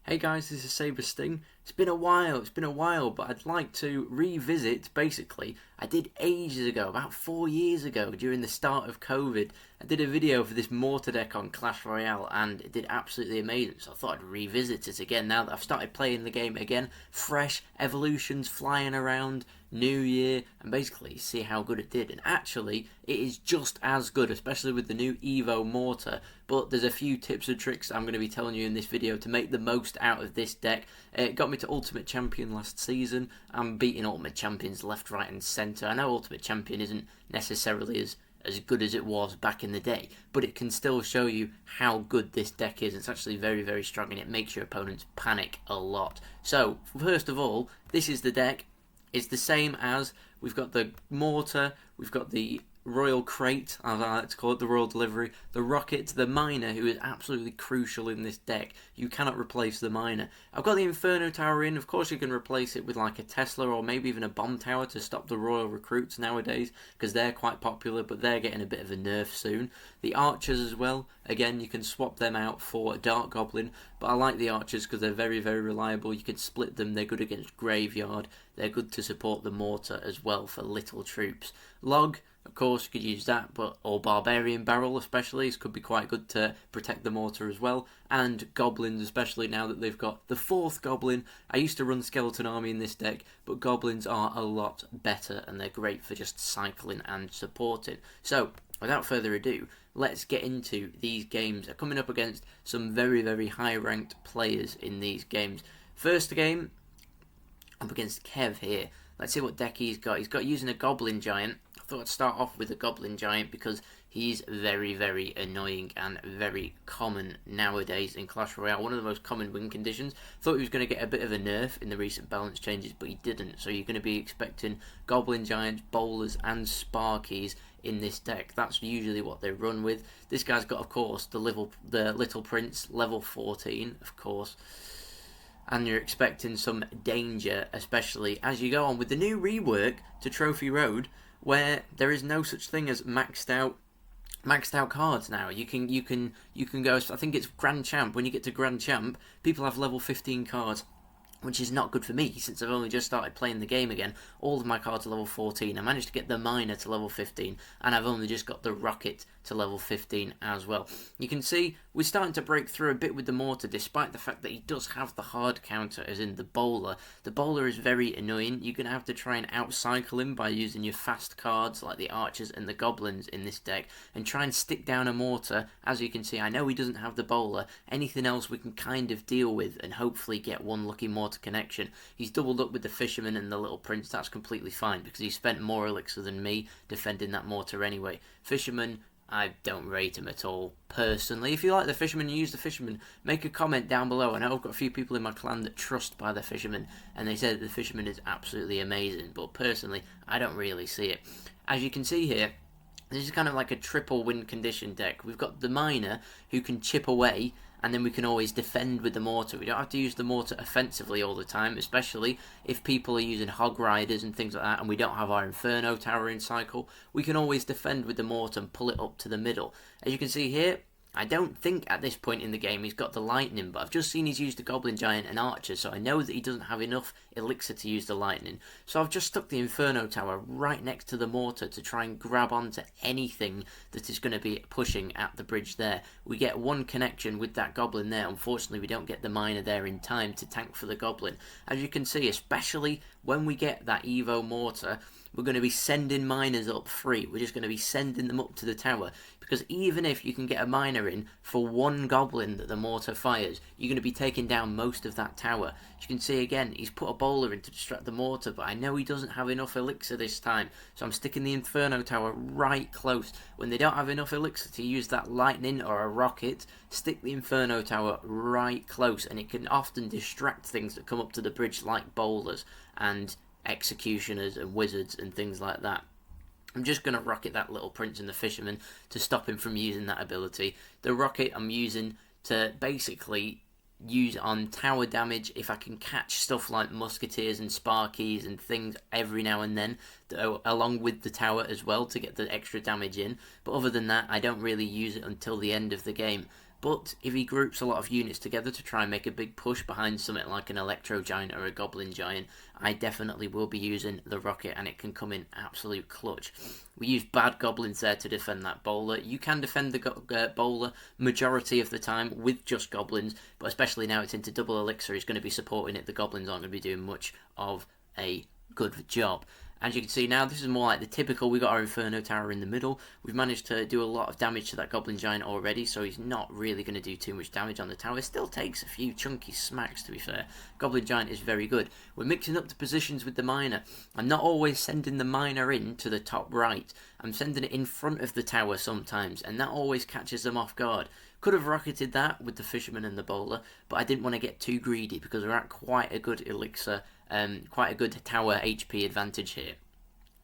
Hey guys, this is Saber Sting. It's been a while, but I'd like to revisit. Basically, I did ages ago, about 4 years ago, during the start of COVID. I did a video for this Mortar deck on Clash Royale, and it did absolutely amazing. So I thought I'd revisit it again now that I've started playing the game again. Fresh evolutions flying around, new year, and basically see how good it did. And actually, it is just as good, especially with the new Evo Mortar. But there's a few tips and tricks I'm going to be telling you in this video to make the most out of this deck. It got me to Ultimate Champion last season. I'm beating Ultimate Champions left, right and centre. I know Ultimate Champion isn't necessarily as good as it was back in the day, but it can still show you how good this deck is. It's actually very, very strong, and it makes your opponents panic a lot. So, first of all, this is the deck. It's the same as, we've got the Mortar, we've got the Royal Crate, as I like to call it, the Royal Delivery, the Rocket, the Miner, who is absolutely crucial in this deck. You cannot replace the Miner. I've got the Inferno Tower in. Of course you can replace it with like a Tesla or maybe even a Bomb Tower to stop the Royal Recruits nowadays, because they're quite popular, but they're getting a bit of a nerf soon. The Archers as well, again, you can swap them out for a Dark Goblin, but I like the Archers because they're very, very reliable. You can split them, they're good against Graveyard, they're good to support the Mortar as well for little troops. Log, of course, you could use that, but or Barbarian Barrel especially, this could be quite good to protect the Mortar as well. And Goblins, especially now that they've got the 4th Goblin. I used to run Skeleton Army in this deck, but Goblins are a lot better, and they're great for just cycling and supporting. So, without further ado, let's get into these games. They're coming up against some very, very high-ranked players in these games. First game, up against Kev here. Let's see what deck he's got. He's got using a Goblin Giant. I thought I'd start off with a Goblin Giant because he's very, very annoying and very common nowadays in Clash Royale. One of the most common win conditions. Thought he was going to get a bit of a nerf in the recent balance changes, but he didn't. So you're going to be expecting Goblin Giants, Bowlers and Sparkies in this deck. That's usually what they run with. This guy's got, of course, the Little Prince, level 14, of course. And you're expecting some danger, especially as you go on with the new rework to Trophy Road, where there is no such thing as maxed out cards now. You can go. I think it's Grand Champ. When you get to Grand Champ, people have level 15 cards, which is not good for me since I've only just started playing the game again. All of my cards are level 14. I managed to get the Miner to level 15, and I've only just got the Rocket to level 15 as well. You can see we're starting to break through a bit with the Mortar, despite the fact that he does have the hard counter, as in the Bowler. The Bowler is very annoying. You're going to have to try and outcycle him by using your fast cards like the Archers and the Goblins in this deck, and try and stick down a Mortar. As you can see, I know he doesn't have the Bowler. Anything else we can kind of deal with and hopefully get one lucky Mortar connection. He's doubled up with the Fisherman and the Little Prince. That's completely fine because he spent more elixir than me defending that Mortar anyway. Fisherman, I don't rate him at all, personally. If you like the Fisherman and use the Fisherman, make a comment down below. I know I've got a few people in my clan that trust by the Fisherman, and they say that the Fisherman is absolutely amazing, but personally, I don't really see it. As you can see here, this is kind of like a triple win condition deck. We've got the Miner, who can chip away, and then we can always defend with the Mortar. We don't have to use the Mortar offensively all the time, especially if people are using Hog Riders and things like that, and we don't have our Inferno Tower in cycle. We can always defend with the Mortar and pull it up to the middle. As you can see here, I don't think at this point in the game he's got the Lightning, but I've just seen he's used the Goblin Giant and Archer, so I know that he doesn't have enough elixir to use the Lightning. So I've just stuck the Inferno Tower right next to the Mortar to try and grab onto anything that is going to be pushing at the bridge there. We get one connection with that Goblin there. Unfortunately, we don't get the Miner there in time to tank for the Goblin. As you can see, especially when we get that Evo Mortar, we're going to be sending miners up free. We're just going to be sending them up to the tower. Because even if you can get a miner in for one goblin that the Mortar fires, you're going to be taking down most of that tower. As you can see again, he's put a Bowler in to distract the Mortar, but I know he doesn't have enough elixir this time. So I'm sticking the Inferno Tower right close. When they don't have enough elixir to use that Lightning or a Rocket, stick the Inferno Tower right close. And it can often distract things that come up to the bridge like Bowlers and Executioners and Wizards and things like that. I'm just going to rocket that Little Prince and the Fisherman to stop him from using that ability. The Rocket I'm using to basically use on tower damage if I can catch stuff like Musketeers and Sparkies and things every now and then, along with the tower as well to get the extra damage in. But other than that, I don't really use it until the end of the game. But if he groups a lot of units together to try and make a big push behind something like an Electro Giant or a Goblin Giant, I definitely will be using the rocket, and it can come in absolute clutch. We use bad Goblins there to defend that bowler. You can defend the bowler majority of the time with just Goblins, but especially now it's into double elixir, he's going to be supporting it. The Goblins aren't going to be doing much of a good job. As you can see now, this is more like the typical, we got our Inferno Tower in the middle. We've managed to do a lot of damage to that Goblin Giant already, so he's not really going to do too much damage on the tower. It still takes a few chunky smacks, to be fair. Goblin Giant is very good. We're mixing up the positions with the Miner. I'm not always sending the Miner in to the top right. I'm sending it in front of the tower sometimes, and that always catches them off guard. Could have rocketed that with the Fisherman and the Bowler, but I didn't want to get too greedy because we're at quite a good elixir, quite a good tower HP advantage here.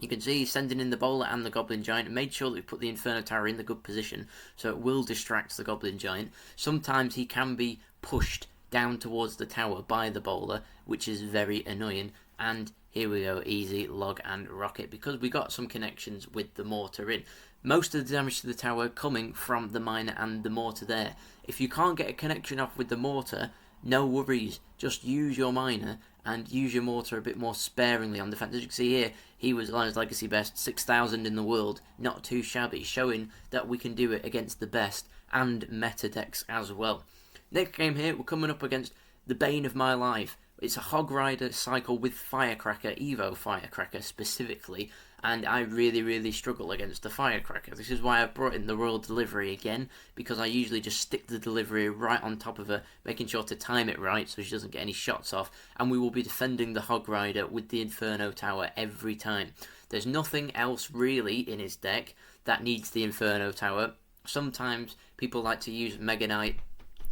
You can see he's sending in the Bowler and the Goblin Giant, and made sure that we put the Inferno Tower in the good position so it will distract the Goblin Giant. Sometimes he can be pushed down towards the tower by the Bowler, which is very annoying. And here we go, easy log and rocket, because we got some connections with the Mortar in. Most of the damage to the tower coming from the Miner and the Mortar there. If you can't get a connection off with the Mortar, no worries, just use your Miner and use your Mortar a bit more sparingly on defense. As you can see here, he was on his legacy best, 6,000 in the world, not too shabby, showing that we can do it against the best and meta decks as well. Next game here, we're coming up against the bane of my life. It's a Hog Rider cycle with Firecracker, Evo Firecracker specifically, and I really struggle against the Firecracker. This is why I've brought in the Royal Delivery again, because I usually just stick the delivery right on top of her, making sure to time it right so she doesn't get any shots off, and we will be defending the Hog Rider with the Inferno Tower every time. There's nothing else really in his deck that needs the Inferno Tower. Sometimes people like to use Mega Knight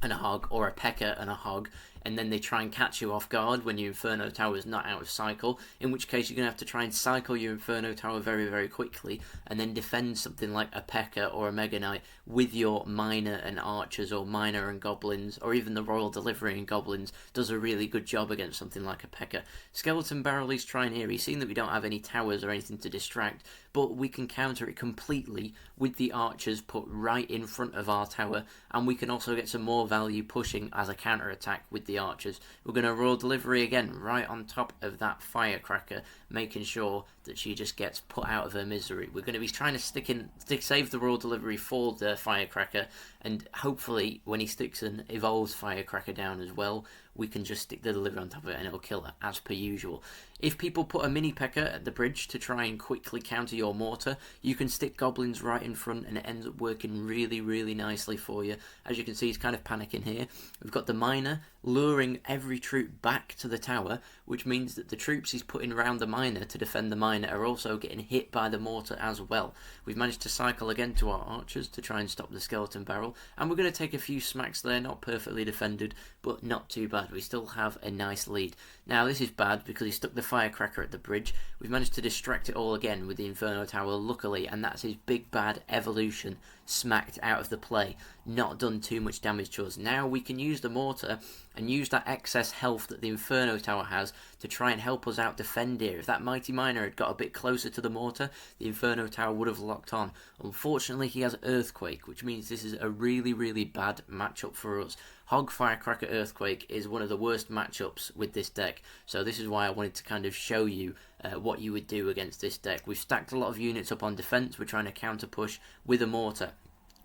and a Hog, or a P.E.K.K.A. and a Hog, and then they try and catch you off guard when your Inferno Tower is not out of cycle, in which case you're going to have to try and cycle your Inferno Tower very quickly, and then defend something like a P.E.K.K.A. or a Mega Knight with your Miner and Archers, or Miner and Goblins, or even the Royal Delivery and Goblins does a really good job against something like a P.E.K.K.A. Skeleton Barrel he's trying here. He's seen that we don't have any towers or anything to distract, but we can counter it completely with the Archers put right in front of our tower, and we can also get some more value pushing as a counter attack with the Archers. We're going to Royal Delivery again right on top of that Firecracker, making sure that she just gets put out of her misery. We're going to be trying to save the Royal Delivery for the Firecracker, and hopefully when he sticks and evolves Firecracker down as well, we can just stick the delivery on top of it and it'll kill her as per usual. If people put a mini P.E.K.K.A. at the bridge to try and quickly counter your Mortar, you can stick Goblins right in front and it ends up working really nicely for you. As you can see, he's kind of panicking here. We've got the Miner luring every troop back to the tower, which means that the troops he's putting around the Miner to defend the Miner are also getting hit by the Mortar as well. We've managed to cycle again to our Archers to try and stop the Skeleton Barrel, and we're going to take a few smacks there, not perfectly defended, but not too bad. We still have a nice lead. Now this is bad because he stuck the Firecracker at the bridge. We've managed to distract it all again with the Inferno Tower, luckily, and that's his big bad evolution smacked out of the play. Not done too much damage to us. Now we can use the Mortar and use that excess health that the Inferno Tower has to try and help us out defend here. If that Mighty Miner had got a bit closer to the Mortar, the Inferno Tower would have locked on. Unfortunately, he has Earthquake, which means this is a really bad matchup for us. Hog, Firecracker, Earthquake is one of the worst matchups with this deck, so this is why I wanted to kind of show you what you would do against this deck. We've stacked a lot of units up on defense. We're trying to counter push with a Mortar.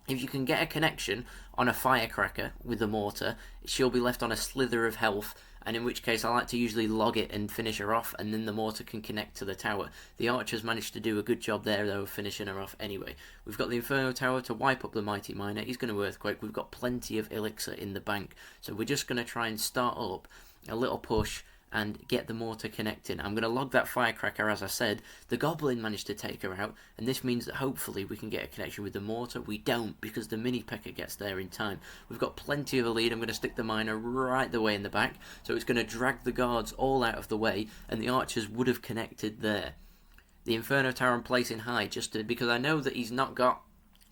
If you can get a connection on a Firecracker with a Mortar, she'll be left on a slither of health, and in which case I like to usually log it and finish her off, and then the Mortar can connect to the tower. The Archers managed to do a good job there though of finishing her off anyway. We've got the Inferno Tower to wipe up the Mighty Miner. He's going to Earthquake. We've got plenty of elixir in the bank, so we're just going to try and start up a little push and get the Mortar connecting. I'm going to log that Firecracker, as I said. The Goblin managed to take her out, and this means that hopefully we can get a connection with the Mortar. We don't, because the mini P.E.K.K.A. gets there in time. We've got plenty of a lead. I'm going to stick the Miner right the way in the back, so it's going to drag the guards all out of the way, and the Archers would have connected there. The Inferno Tower I'm placing high, because I know that he's not got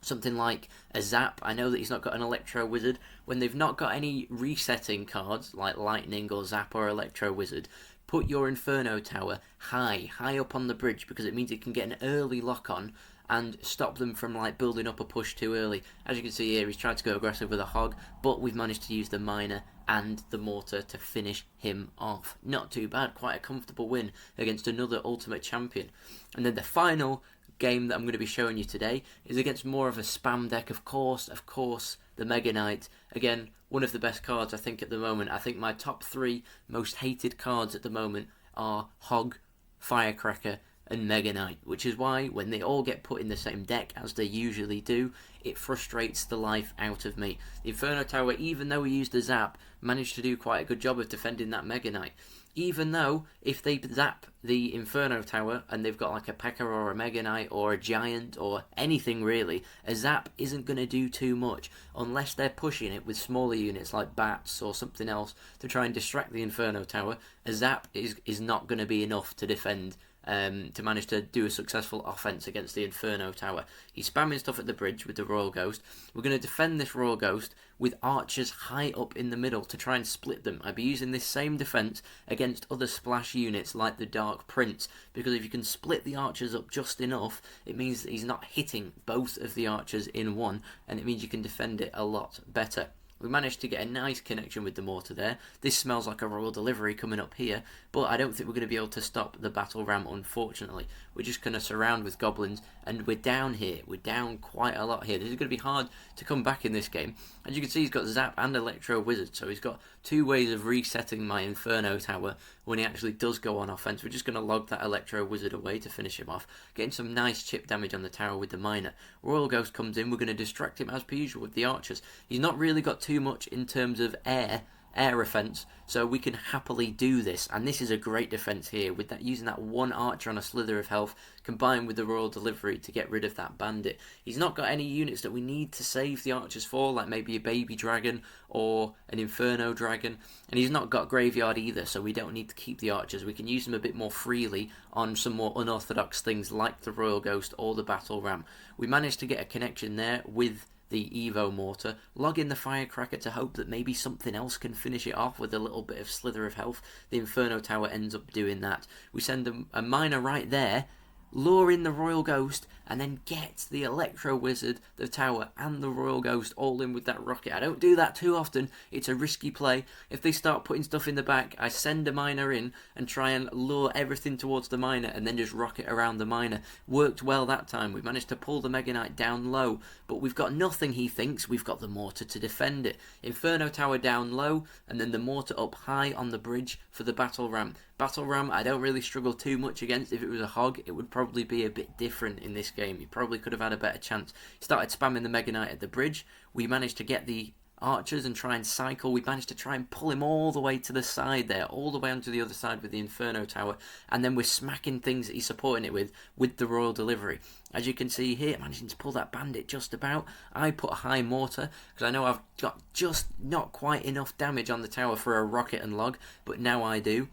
something like a Zap. I know that he's not got an Electro Wizard. When they've not got any resetting cards like Lightning or Zap or Electro Wizard, put your Inferno Tower high up on the bridge, because it means it can get an early lock on and stop them from like building up a push too early. As you can see here, he's trying to go aggressive with a hog, but we've managed to use the miner and the mortar to finish him off. Not too bad, quite a comfortable win against another ultimate champion. And then the final game that I'm going to be showing you today is against more of a spam deck, of course, the Mega Knight. Again, one of the best cards I think at the moment. I think my top 3 most hated cards at the moment are Hog, Firecracker and Mega Knight, which is why when they all get put in the same deck, as they usually do, it frustrates the life out of me. The Inferno Tower, even though we used a zap, managed to do quite a good job of defending that Mega Knight. Even though, if they zap the Inferno Tower and they've got like a P.E.K.K.A. or a Mega Knight or a Giant or anything really, a zap isn't going to do too much unless they're pushing it with smaller units like bats or something else to try and distract the Inferno Tower. A zap is not going to be enough to defend, to manage to do a successful offense against the Inferno Tower. He's spamming stuff at the bridge with the Royal Ghost. We're going to defend this Royal Ghost with archers high up in the middle to try and split them. I'd be using this same defense against other splash units like the Dark Prince, because if you can split the archers up just enough, it means that he's not hitting both of the archers in one, and it means you can defend it a lot better. We managed to get a nice connection with the mortar there. This smells like a royal delivery coming up here, but I don't think we're going to be able to stop the battle ram, unfortunately. We're just going to surround with goblins, and we're down here. We're down quite a lot here. This is going to be hard to come back in this game. As you can see, he's got Zap and Electro Wizard, so he's got 2 ways of resetting my Inferno Tower when he actually does go on offense. We're just going to log that Electro Wizard away to finish him off, getting some nice chip damage on the tower with the miner. Royal Ghost comes in. We're going to distract him as per usual with the archers. He's not really got too much in terms of air offense, so we can happily do this, and this is a great defense here with that, using that one archer on a slither of health combined with the royal delivery to get rid of that bandit. He's not got any units that we need to save the archers for, like maybe a baby dragon or an inferno dragon, and he's not got graveyard either, so we don't need to keep the archers. We can use them a bit more freely on some more unorthodox things like the royal ghost or the battle ram. We managed to get a connection there with the Evo Mortar, log in the Firecracker to hope that maybe something else can finish it off with a little bit of slither of health. The Inferno Tower ends up doing that. We send a miner right there, lure in the Royal Ghost, and then get the Electro Wizard, the tower, and the Royal Ghost all in with that rocket. I don't do that too often. It's a risky play. If they start putting stuff in the back, I send a miner in and try and lure everything towards the miner and then just rocket around the miner. Worked well that time. We managed to pull the Mega Knight down low, but we've got nothing, he thinks. We've got the Mortar to defend it. Inferno Tower down low, and then the Mortar up high on the bridge for the Battle Ram. Battle Ram, I don't really struggle too much against. If it was a hog, it would probably be a bit different in this game. You probably could have had a better chance. He started spamming the Mega Knight at the bridge. We managed to get the archers and try and cycle. We managed to try and pull him all the way to the side there, all the way onto the other side with the Inferno Tower, and then we're smacking things that he's supporting it with the Royal Delivery. As you can see here, managing to pull that bandit just about. I put a high mortar, because I know I've got just not quite enough damage on the tower for a rocket and log, but now I do.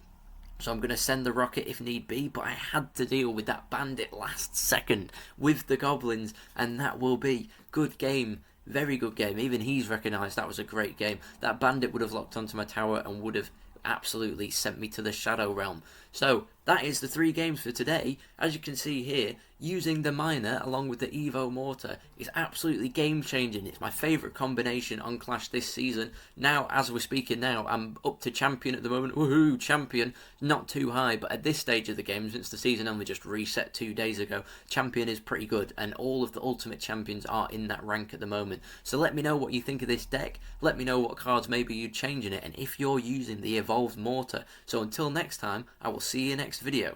So I'm going to send the rocket if need be, but I had to deal with that bandit last second with the goblins, and that will be good game. Very good game. Even he's recognised that was a great game. That bandit would have locked onto my tower and would have absolutely sent me to the Shadow Realm. So that is the 3 games for today. As you can see here, using the miner along with the Evo Mortar is absolutely game changing. It's my favourite combination on Clash this season. Now, as we're speaking now, I'm up to champion at the moment. Woohoo, champion. Not too high, but at this stage of the game, since the season only just reset 2 days ago, champion is pretty good, and all of the ultimate champions are in that rank at the moment. So let me know what you think of this deck. Let me know what cards maybe you'd change in it, and if you're using the evolved mortar. So until next time, I will see you next video.